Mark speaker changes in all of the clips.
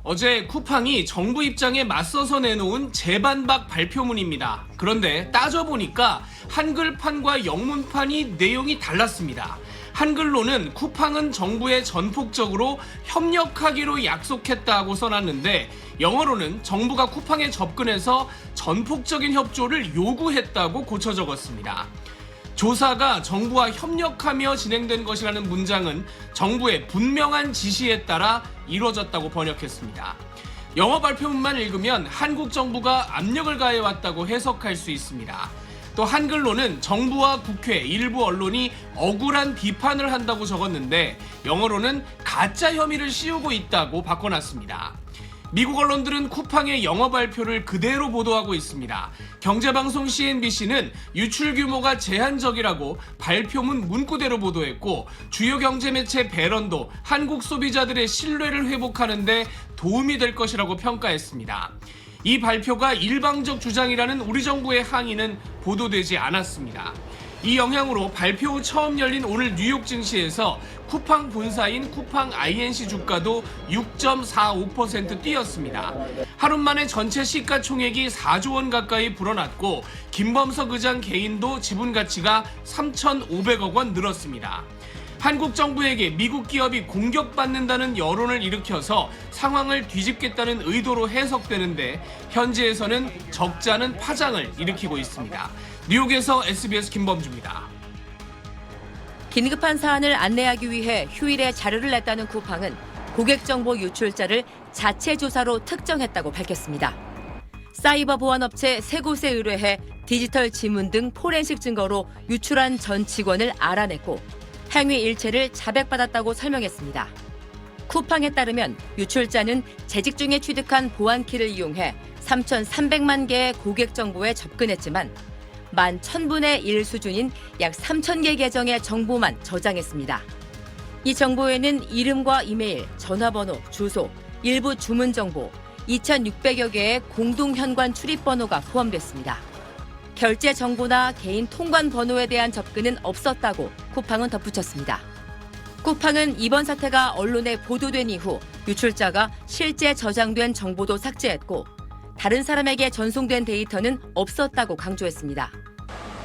Speaker 1: 어제 쿠팡이 정부 입장에 맞서서 내놓은 재반박 발표문입니다. 그런데 따져보니까 한글판과 영문판이 내용이 달랐습니다. 한글로는 쿠팡은 정부에 전폭적으로 협력하기로 약속했다고 써놨는데 영어로는 정부가 쿠팡에 접근해서 전폭적인 협조를 요구했다고 고쳐 적었습니다. 조사가 정부와 협력하며 진행된 것이라는 문장은 정부의 분명한 지시에 따라 이루어졌다고 번역했습니다. 영어 발표문만 읽으면 한국 정부가 압력을 가해왔다고 해석할 수 있습니다. 또 한글로는 정부와 국회, 일부 언론이 억울한 비판을 한다고 적었는데 영어로는 가짜 혐의를 씌우고 있다고 바꿔놨습니다. 미국 언론들은 쿠팡의 영어 발표를 그대로 보도하고 있습니다. 경제방송 CNBC는 유출 규모가 제한적이라고 발표문 문구대로 보도했고 주요 경제매체 배런도 한국 소비자들의 신뢰를 회복하는 데 도움이 될 것이라고 평가했습니다. 이 발표가 일방적 주장이라는 우리 정부의 항의는 보도되지 않았습니다. 이 영향으로 발표 후 처음 열린 오늘 뉴욕 증시에서 쿠팡 본사인 쿠팡 INC 주가도 6.45% 뛰었습니다. 하루 만에 전체 시가총액이 4조 원 가까이 불어났고 김범석 의장 개인도 지분 가치가 3,500억 원 늘었습니다. 한국 정부에게 미국 기업이 공격받는다는 여론을 일으켜서 상황을 뒤집겠다는 의도로 해석되는데 현지에서는 적잖은 파장을 일으키고 있습니다. 뉴욕에서 SBS 김범주입니다.
Speaker 2: 긴급한 사안을 안내하기 위해 휴일에 자료를 냈다는 쿠팡은 고객정보 유출자를 자체 조사로 특정했다고 밝혔습니다. 사이버 보안업체 3곳에 의뢰해 디지털 지문 등 포렌식 증거로 유출한 전 직원을 알아냈고 행위 일체를 자백받았다고 설명했습니다. 쿠팡에 따르면 유출자는 재직 중에 취득한 보안키를 이용해 3,300만 개의 고객 정보에 접근했지만 11,000분의 1 수준인 약 3,000개 계정의 정보만 저장했습니다. 이 정보에는 이름과 이메일, 전화번호, 주소, 일부 주문 정보, 2,600여 개의 공동 현관 출입 번호가 포함됐습니다. 결제 정보나 개인 통관 번호에 대한 접근은 없었다고 쿠팡은 덧붙였습니다. 쿠팡은 이번 사태가 언론에 보도된 이후 유출자가 실제 저장된 정보도 삭제했고 다른 사람에게 전송된 데이터는 없었다고 강조했습니다.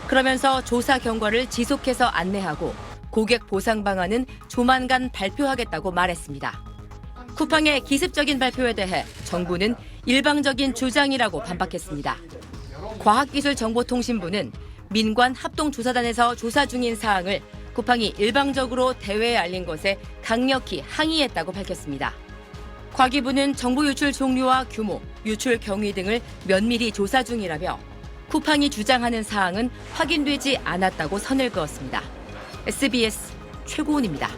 Speaker 2: 그러면서 조사 결과를 지속해서 안내하고 고객 보상 방안은 조만간 발표하겠다고 말했습니다. 쿠팡의 기습적인 발표에 대해 정부는 일방적인 주장이라고 반박했습니다. 과학기술정보통신부는 민관 합동조사단에서 조사 중인 사항을 쿠팡이 일방적으로 대외에 알린 것에 강력히 항의했다고 밝혔습니다. 과기부는 정보 유출 종류와 규모, 유출 경위 등을 면밀히 조사 중이라며 쿠팡이 주장하는 사항은 확인되지 않았다고 선을 그었습니다. SBS 최고은입니다.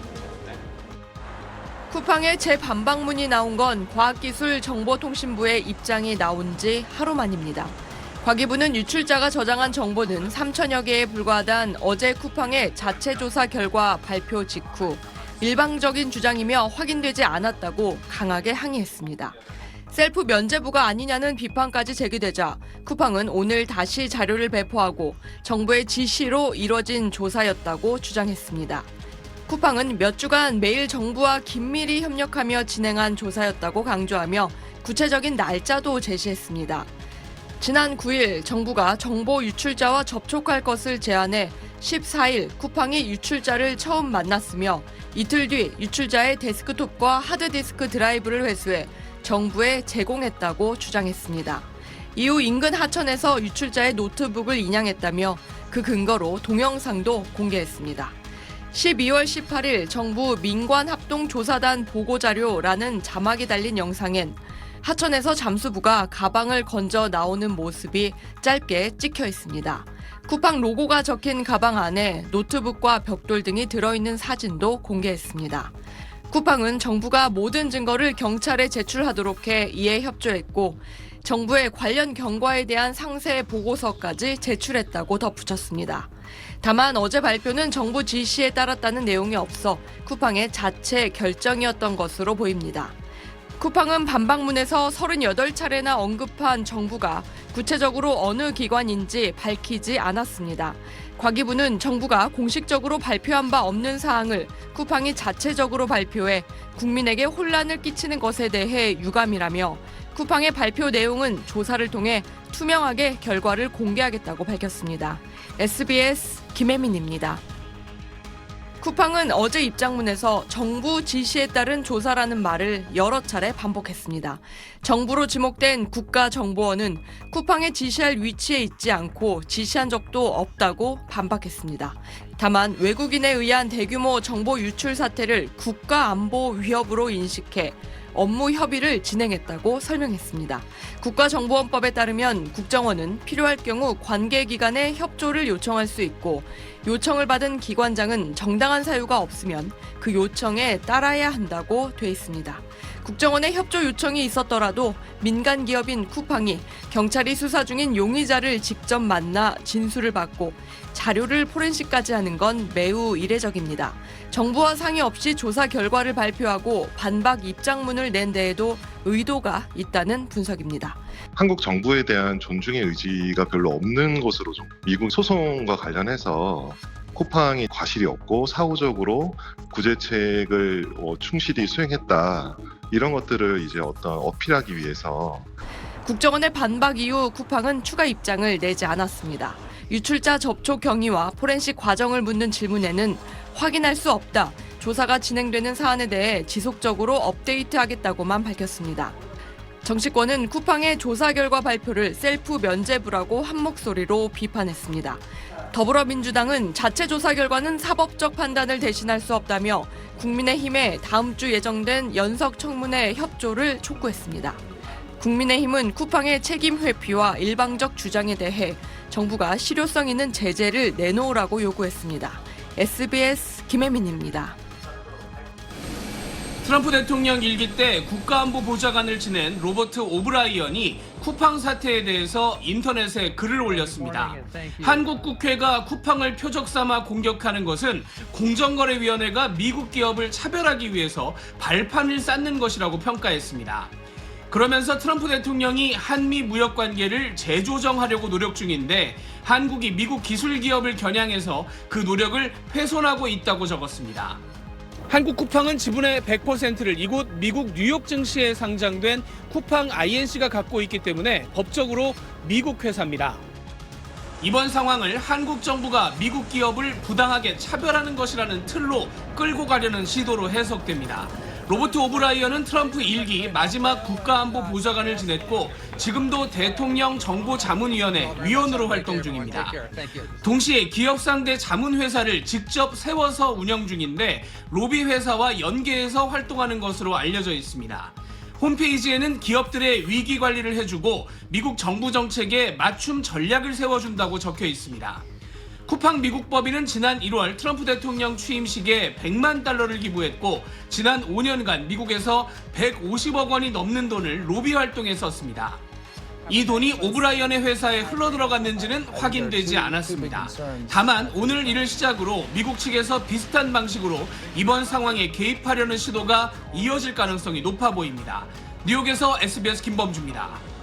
Speaker 3: 쿠팡의 재반박문이 나온 건 과학기술정보통신부의 입장이 나온 지 하루 만입니다. 과기부는 유출자가 저장한 정보는 3천여 개에 불과하다는 어제 쿠팡의 자체 조사 결과 발표 직후 일방적인 주장이며 확인되지 않았다고 강하게 항의했습니다. 셀프 면죄부가 아니냐는 비판까지 제기되자 쿠팡은 오늘 다시 자료를 배포하고 정부의 지시로 이뤄진 조사였다고 주장했습니다. 쿠팡은 몇 주간 매일 정부와 긴밀히 협력하며 진행한 조사였다고 강조하며 구체적인 날짜도 제시했습니다. 지난 9일 정부가 정보 유출자와 접촉할 것을 제안해 14일 쿠팡이 유출자를 처음 만났으며 이틀 뒤 유출자의 데스크톱과 하드디스크 드라이브를 회수해 정부에 제공했다고 주장했습니다. 이후 인근 하천에서 유출자의 노트북을 인양했다며 그 근거로 동영상도 공개했습니다. 12월 18일 정부 민관합동조사단 보고자료라는 자막이 달린 영상엔 하천에서 잠수부가 가방을 건져 나오는 모습이 짧게 찍혀 있습니다. 쿠팡 로고가 적힌 가방 안에 노트북과 벽돌 등이 들어있는 사진도 공개했습니다. 쿠팡은 정부가 모든 증거를 경찰에 제출하도록 해 이에 협조했고 정부의 관련 경과에 대한 상세 보고서까지 제출했다고 덧붙였습니다. 다만 어제 발표는 정부 지시에 따랐다는 내용이 없어 쿠팡의 자체 결정이었던 것으로 보입니다. 쿠팡은 반박문에서 38차례나 언급한 정부가 구체적으로 어느 기관인지 밝히지 않았습니다. 과기부는 정부가 공식적으로 발표한 바 없는 사항을 쿠팡이 자체적으로 발표해 국민에게 혼란을 끼치는 것에 대해 유감이라며 쿠팡의 발표 내용은 조사를 통해 투명하게 결과를 공개하겠다고 밝혔습니다. SBS 김혜민입니다. 쿠팡은 어제 입장문에서 정부 지시에 따른 조사라는 말을 여러 차례 반복했습니다. 정부로 지목된 국가정보원은 쿠팡의 지시할 위치에 있지 않고 지시한 적도 없다고 반박했습니다. 다만 외국인에 의한 대규모 정보 유출 사태를 국가안보 위협으로 인식해 업무 협의를 진행했다고 설명했습니다. 국가정보원법에 따르면 국정원은 필요할 경우 관계기관의 협조를 요청할 수 있고 요청을 받은 기관장은 정당한 사유가 없으면 그 요청에 따라야 한다고 돼 있습니다. 국정원의 협조 요청이 있었더라도 민간 기업인 쿠팡이 경찰이 수사 중인 용의자를 직접 만나 진술을 받고 자료를 포렌식까지 하는 건 매우 이례적입니다. 정부와 상의 없이 조사 결과를 발표하고 반박 입장문을 낸 데에도 의도가 있다는 분석입니다.
Speaker 4: 한국 정부에 대한 존중의 의지가 별로 없는 것으로 좀 미국 소송과 관련해서 쿠팡이 과실이 없고 사후적으로 구제책을 충실히 수행했다. 이런 것들을 이제 어필하기 위해서
Speaker 3: 국정원의 반박 이후 쿠팡은 추가 입장을 내지 않았습니다. 유출자 접촉 경위와 포렌식 과정을 묻는 질문에는 확인할 수 없다. 조사가 진행되는 사안에 대해 지속적으로 업데이트하겠다고만 밝혔습니다. 정치권은 쿠팡의 조사 결과 발표를 셀프 면죄부라고 한 목소리로 비판했습니다. 더불어민주당은 자체 조사 결과는 사법적 판단을 대신할 수 없다며 국민의힘에 다음 주 예정된 연석 청문회 협조를 촉구했습니다. 국민의힘은 쿠팡의 책임 회피와 일방적 주장에 대해 정부가 실효성 있는 제재를 내놓으라고 요구했습니다. SBS 김혜민입니다.
Speaker 1: 트럼프 대통령 일기 때 국가안보 보좌관을 지낸 로버트 오브라이언이 쿠팡 사태에 대해서 인터넷에 글을 올렸습니다. 한국 국회가 쿠팡을 표적 삼아 공격하는 것은 공정거래위원회가 미국 기업을 차별하기 위해서 발판을 쌓는 것이라고 평가했습니다. 그러면서 트럼프 대통령이 한미 무역 관계를 재조정하려고 노력 중인데 한국이 미국 기술 기업을 겨냥해서 그 노력을 훼손하고 있다고 적었습니다. 한국 쿠팡은 지분의 100%를 이곳 미국 뉴욕 증시에 상장된 쿠팡 INC가 갖고 있기 때문에 법적으로 미국 회사입니다. 이번 상황을 한국 정부가 미국 기업을 부당하게 차별하는 것이라는 틀로 끌고 가려는 시도로 해석됩니다. 로버트 오브라이언은 트럼프 1기 마지막 국가안보 보좌관을 지냈고 지금도 대통령 정보자문위원회 위원으로 활동 중입니다. 동시에 기업 상대 자문회사를 직접 세워서 운영 중인데 로비 회사와 연계해서 활동하는 것으로 알려져 있습니다. 홈페이지에는 기업들의 위기 관리를 해주고 미국 정부 정책에 맞춤 전략을 세워준다고 적혀 있습니다. 쿠팡 미국 법인은 지난 1월 트럼프 대통령 취임식에 100만 달러를 기부했고 지난 5년간 미국에서 150억 원이 넘는 돈을 로비 활동에 썼습니다. 이 돈이 오브라이언의 회사에 흘러들어갔는지는 확인되지 않았습니다. 다만 오늘 이를 시작으로 미국 측에서 비슷한 방식으로 이번 상황에 개입하려는 시도가 이어질 가능성이 높아 보입니다. 뉴욕에서 SBS 김범주입니다.